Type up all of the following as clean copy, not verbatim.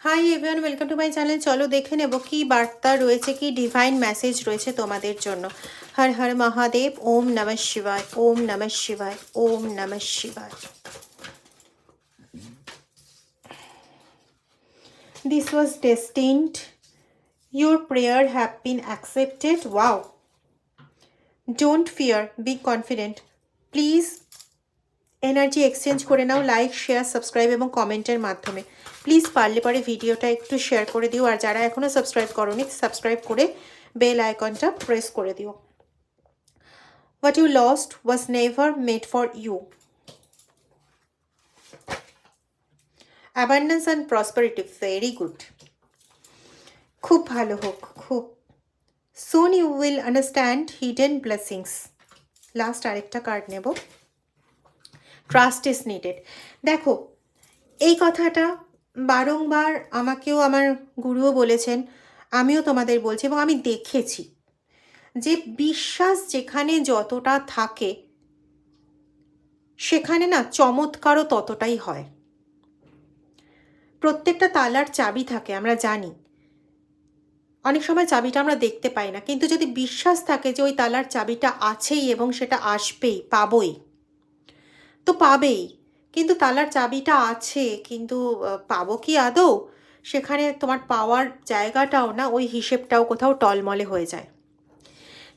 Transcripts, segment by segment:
Hi everyone, welcome to my channel. চলো দেখে নেব কি বার্তা রয়েছে, কি ডিভাইন মেসেজ রয়েছে তোমাদের জন্য। হর হর মহাদেব, ওম নমঃ শিবায়, ওম নমঃ শিবায়, ওম নমঃ শিবায়। This was destined. Your prayer have been accepted. Wow. Don't fear, be confident. Please energy exchange করে নাও লাইক, শেয়ার, সাবস্ক্রাইব এবং কমেন্টের মাধ্যমে। প্লিজ পারলে পরে ভিডিওটা একটু শেয়ার করে দিও, আর যারা এখনও সাবস্ক্রাইব করোনি সাবস্ক্রাইব করে বেল আইকনটা প্রেস করে দিও। What you lost was never made for you. Abundance and prosperity, very good, খুব ভালো হোক, খুব। Soon you will understand hidden blessings. Last আরেকটা কার্ড নেব। Trust is needed. দেখো, এই কথাটা বারংবার আমাকেও আমার গুরুও বলেছেন, আমিও তোমাদের বলছি এবং আমি দেখেছি যে বিশ্বাস যেখানে যতটা থাকে সেখানে না চমৎকারও ততটাই হয়। প্রত্যেকটা তালার চাবি থাকে, আমরা জানি। অনেক সময় চাবিটা আমরা দেখতে পাই না, কিন্তু যদি বিশ্বাস থাকে যে ওই তালার চাবিটা আছেই এবং সেটা আসবেই, পাবই, তো পাবেই। কিন্তু তালার চাবিটা আছে, কিন্তু পাবো কি আদৌ, সেখানে তোমার পাওয়ার জায়গাটাও না, ওই হিসেবটাও কোথাও টলমলে হয়ে যায়।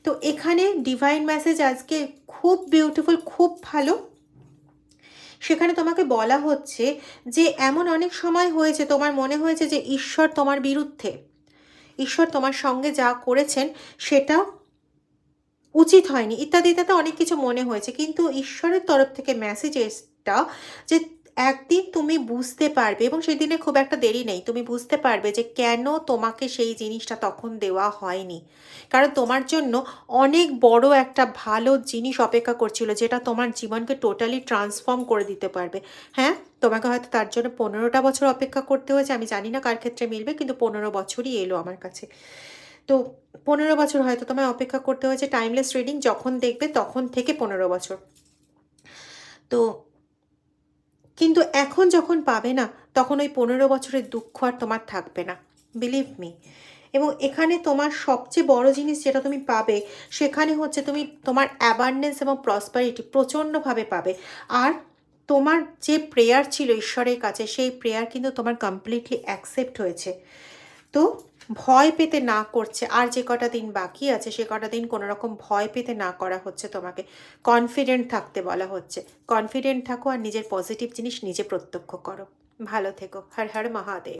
তো এখানে ডিভাইন মেসেজ আজকে খুব বিউটিফুল, খুব ভালো। সেখানে তোমাকে বলা হচ্ছে যে এমন অনেক সময় হয়েছে তোমার মনে হয়েছে যে ঈশ্বর তোমার বিরুদ্ধে, ঈশ্বর তোমার সঙ্গে যা করেছেন সেটা উচিত হয়নি ইত্যাদি ইত্যাদি অনেক কিছু মনে হয়েছে, কিন্তু ঈশ্বরের তরফ থেকে মেসেজটা যে একদিন তুমি বুঝতে পারবে, এবং সেই দিনে খুব একটা দেরি নেই, তুমি বুঝতে পারবে যে কেন তোমাকে সেই জিনিসটা তখন দেওয়া হয়নি। কারণ তোমার জন্য অনেক বড় একটা ভালো জিনিস অপেক্ষা করছিল, যেটা তোমার জীবনকে টোটালি ট্রান্সফর্ম করে দিতে পারবে। হ্যাঁ, তোমাকে হয়তো তার জন্য 15টা বছর অপেক্ষা করতে হয়েছে, আমি জানি না কার ক্ষেত্রে মিলবে, কিন্তু 15 বছরই এলো আমার কাছে। তো 15 বছর হয়তো তোমায় অপেক্ষা করতে হয়েছে। টাইমলেস রিডিং যখন দেখবে তখন থেকে 15 বছর। তো কিন্তু এখন যখন পাবে না, তখন ওই 15 বছরের দুঃখ আর তোমার থাকবে না, বিলিভ মি। এবং এখানে তোমার সবচেয়ে বড় জিনিস যেটা তুমি পাবে, সেখানে হচ্ছে তুমি তোমার অ্যাবান্ডেন্স এবং প্রসপারিটি প্রচণ্ডভাবে পাবে। আর তোমার যে প্রেয়ার ছিল ঈশ্বরের কাছে, সেই প্রেয়ার কিন্তু তোমার কমপ্লিটলি অ্যাকসেপ্ট হয়েছে। তো ভয় পেতে না করছে, আর যে কটা দিন বাকি আছে সে কটা দিন কোনো রকম ভয় পেতে না করা হচ্ছে, তোমাকে কনফিডেন্ট থাকতে বলা হচ্ছে। কনফিডেন্ট থাকো আর নিজের পজিটিভ জিনিস নিজে প্রত্যক্ষ করো। ভালো থেকো। হর হর মহাদেব।